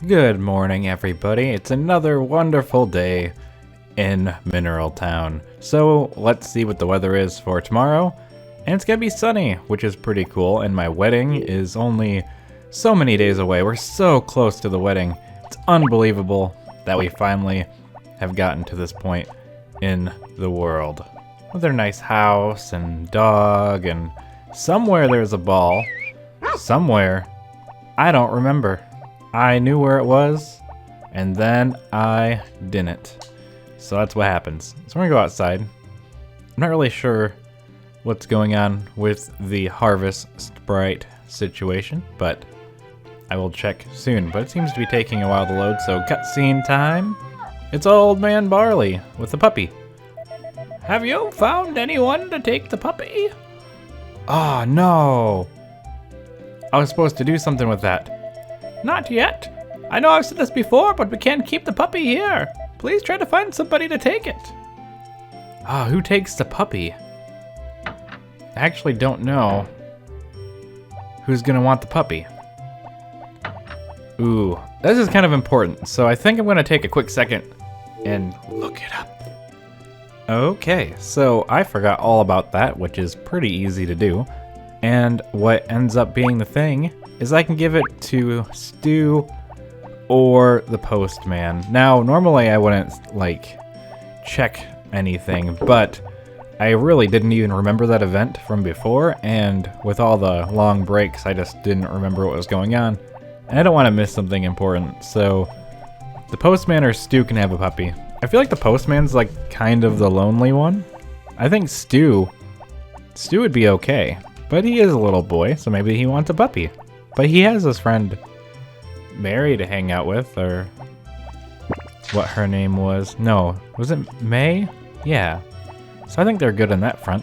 Good morning, everybody. It's another wonderful day in Mineral Town. So let's see what the weather is for tomorrow. And it's gonna be sunny, which is pretty cool. And my wedding is only so many days away. We're so close to the wedding. It's unbelievable that we finally have gotten to this point in the world. With their nice house and dog, and somewhere there's a ball. Somewhere. I don't remember. I knew where it was, and then I didn't. So that's what happens. So we're gonna go outside. I'm not really sure what's going on with the harvest sprite situation, but I will check soon. But it seems to be taking a while to load, so cutscene time. It's old man Barley with the puppy. Have you found anyone to take the puppy? Oh no. I was supposed to do something with that. Not yet. I know I've said this before, but we can't keep the puppy here. Please try to find somebody to take it. Ah, who takes the puppy? I actually don't know who's gonna want the puppy. Ooh, this is kind of important, so I think I'm gonna take a quick second and look it up. Okay, so I forgot all about that, which is pretty easy to do. And what ends up being the thing is I can give it to Stu or the postman. Now, normally I wouldn't, check anything, but I really didn't even remember that event from before, and with all the long breaks, I just didn't remember what was going on. And I don't want to miss something important, so the postman or Stu can have a puppy. I feel like the postman's, kind of the lonely one. I think Stu would be okay, but he is a little boy, so maybe he wants a puppy. But he has his friend Mary to hang out with, or what her name was. No, was it May? Yeah. So I think they're good on that front.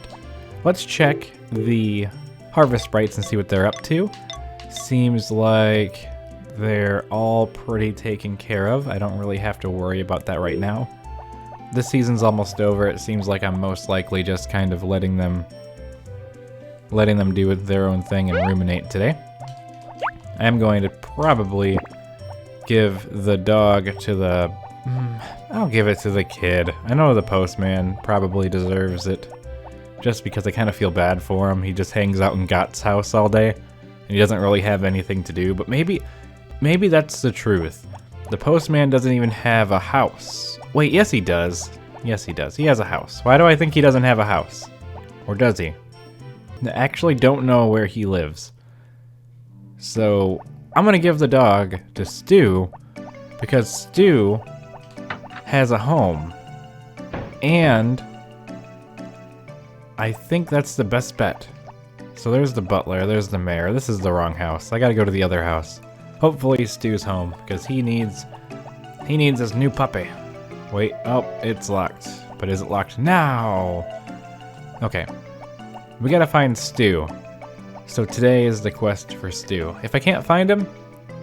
Let's check the harvest sprites and see what they're up to. Seems like they're all pretty taken care of. I don't really have to worry about that right now. This season's almost over. It seems like I'm most likely just kind of letting them do their own thing and ruminate today. I'm going to probably give the dog to the... I'll give it to the kid. I know the postman probably deserves it, just because I kind of feel bad for him. He just hangs out in Got's house all day, and he doesn't really have anything to do. But maybe that's the truth. The postman doesn't even have a house. Wait, yes he does. Yes he does. He has a house. Why do I think he doesn't have a house? Or does he? I actually don't know where he lives. So I'm gonna give the dog to Stu because Stu has a home. And I think that's the best bet. So there's the butler, there's the mayor. This is the wrong house. I gotta go to the other house. Hopefully Stu's home because he needs his new puppy. Wait, oh, it's locked. But is it locked now? Okay. We gotta find Stu. So today is the quest for Stu. If I can't find him,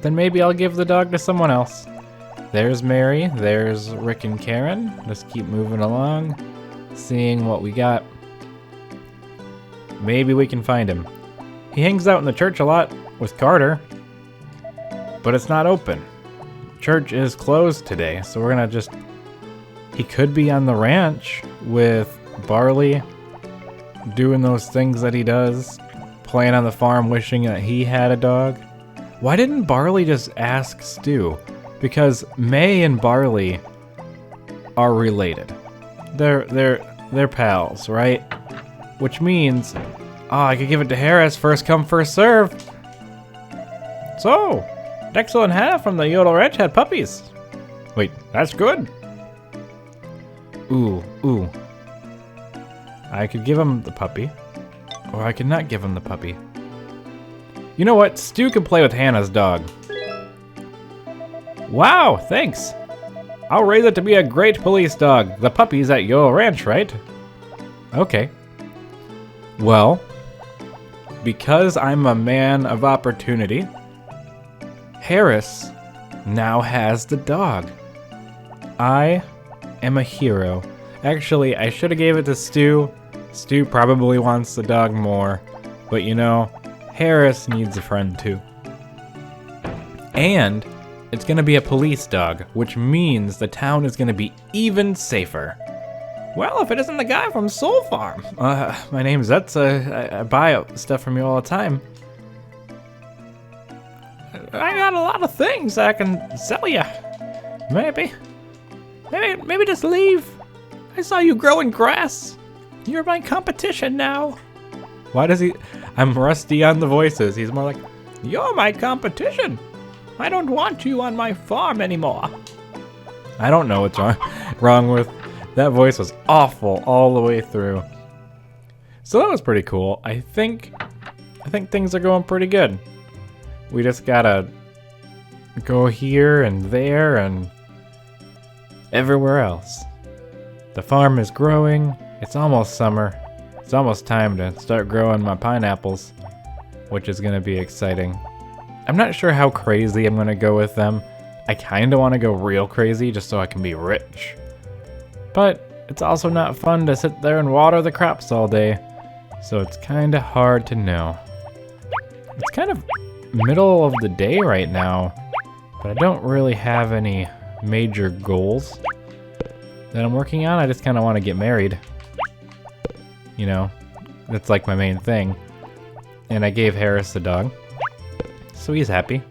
then maybe I'll give the dog to someone else. There's Mary, there's Rick and Karen. Just keep moving along, seeing what we got. Maybe we can find him. He hangs out in the church a lot with Carter, but it's not open. Church is closed today, so we're gonna just... He could be on the ranch with Barley, doing those things that he does, playing on the farm, wishing that he had a dog. Why didn't Barley just ask Stu? Because May and Barley are related. They're pals, right? Which means, I could give it to Harris, first come, first serve. So, Dexel and Hannah from the Yodel Ranch had puppies. Wait, that's good. Ooh. I could give him the puppy, or I could not give him the puppy. You know what? Stu can play with Hannah's dog. Wow, thanks. I'll raise it to be a great police dog. The puppy's at your ranch, right? Okay. Well, because I'm a man of opportunity, Harris now has the dog. I am a hero. Actually, I should have gave it to Stu. Stu probably wants the dog more, but you know, Harris needs a friend too. And It's gonna be a police dog, which means the town is gonna be even safer. Well, if it isn't the guy from Soul Farm. My name's Etsa. I buy stuff from you all the time. I got a lot of things I can sell you. Maybe just leave. I saw you growing grass. You're my competition now. Why does he? I'm rusty on the voices. He's more like, you're my competition. I don't want you on my farm anymore. I don't know what's wrong with that voice. Was awful all the way through. So that was pretty cool. I think things are going pretty good. We just gotta go here and there and everywhere else. The farm is growing. It's almost summer. It's almost time to start growing my pineapples, which is gonna be exciting. I'm not sure how crazy I'm gonna go with them. I kinda wanna go real crazy just so I can be rich. But it's also not fun to sit there and water the crops all day, so it's kinda hard to know. It's kind of middle of the day right now, but I don't really have any major goals that I'm working on. I just kinda wanna get married. You know, that's like my main thing. And I gave Harris the dog, so he's happy.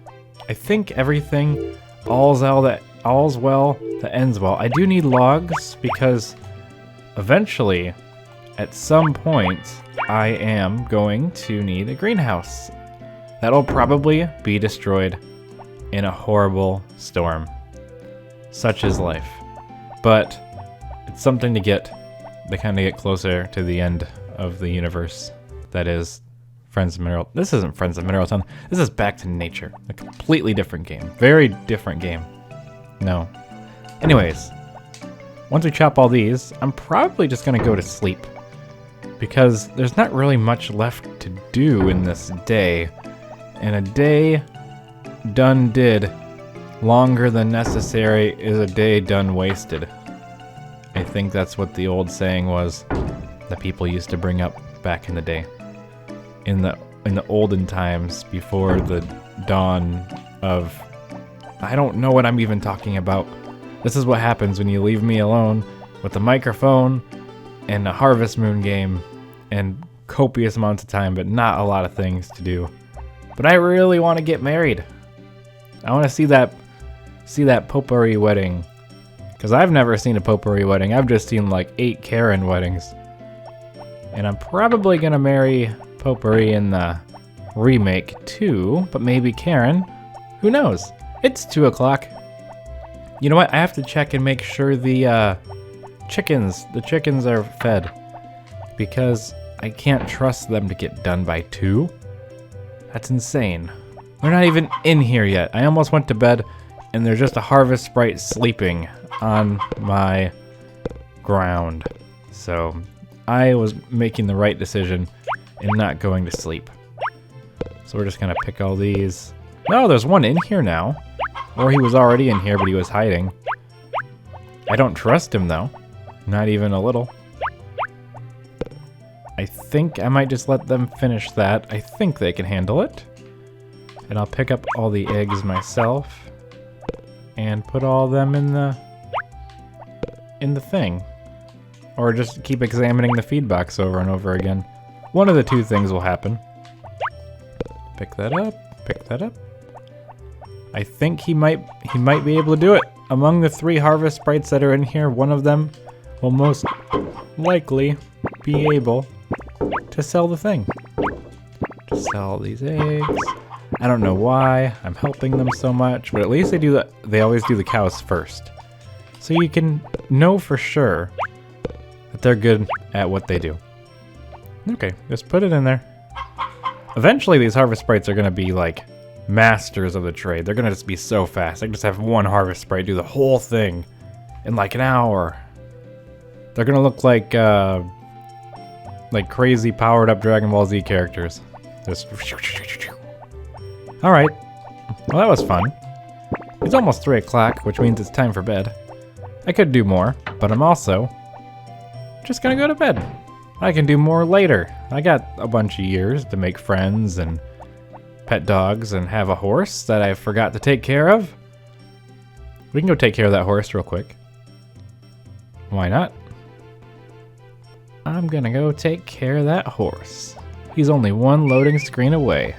I think everything, all's well that ends well. I do need logs because eventually, at some point, I am going to need a greenhouse. That'll probably be destroyed in a horrible storm. Such is life. But it's something to kind of get closer to the end of the universe. That is Friends of Mineral. This isn't Friends of Mineral Town. This is Back to Nature. A completely different game. Very different game. No. Anyways, once we chop all these, I'm probably just gonna go to sleep because there's not really much left to do in this day. And a day done did longer than necessary is a day done wasted. I think that's what the old saying was that people used to bring up back in the day. In the olden times before the dawn of, I don't know what I'm even talking about. This is what happens when you leave me alone with a microphone and a Harvest Moon game and copious amounts of time, but not a lot of things to do. But I really want to get married. I want to see that potpourri wedding. Because I've never seen a potpourri wedding. I've just seen like 8 Karen weddings. And I'm probably going to marry potpourri in the remake too. But maybe Karen. Who knows? It's 2 o'clock. You know what? I have to check and make sure the chickens are fed. Because I can't trust them to get done by 2. That's insane. They're not even in here yet. I almost went to bed and there's just a harvest sprite sleeping on my ground. So I was making the right decision in not going to sleep. So we're just gonna pick all these. No, there's one in here now. Or he was already in here, but he was hiding. I don't trust him though. Not even a little. I think I might just let them finish that. I think they can handle it. And I'll pick up all the eggs myself and put all of them in the thing. Or just keep examining the feed box over and over again. One of the 2 things will happen. Pick that up, pick that up. I think he might be able to do it. Among the 3 harvest sprites that are in here, one of them will most likely be able to sell the thing. To sell these eggs. I don't know why I'm helping them so much, but at least they always do the cows first. So you can know for sure that they're good at what they do. Okay, just put it in there. Eventually these harvest sprites are gonna be like masters of the trade. They're gonna just be so fast. I can just have one harvest sprite do the whole thing in like an hour. They're gonna look like crazy powered up Dragon Ball Z characters. Just alright. Well, that was fun. It's almost 3 o'clock, which means it's time for bed. I could do more, but I'm also just gonna go to bed. I can do more later. I got a bunch of years to make friends and pet dogs and have a horse that I forgot to take care of. We can go take care of that horse real quick. Why not? I'm gonna go take care of that horse. He's only one loading screen away.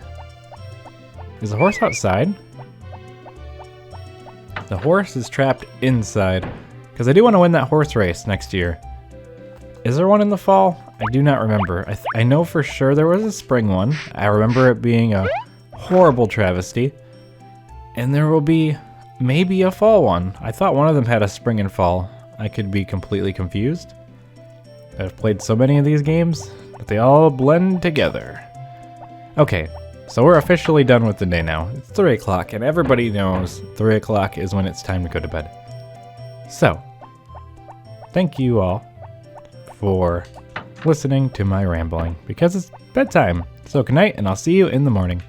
Is the horse outside? The horse is trapped inside, because I do want to win that horse race next year. Is there one in the fall? I do not remember. I know for sure there was a spring one. I remember it being a horrible travesty. And there will be maybe a fall one. I thought one of them had a spring and fall. I could be completely confused. I've played so many of these games that they all blend together. Okay, so we're officially done with the day now. It's 3 o'clock, and everybody knows 3 o'clock is when it's time to go to bed. So, thank you all for listening to my rambling, because it's bedtime. So good night, and I'll see you in the morning.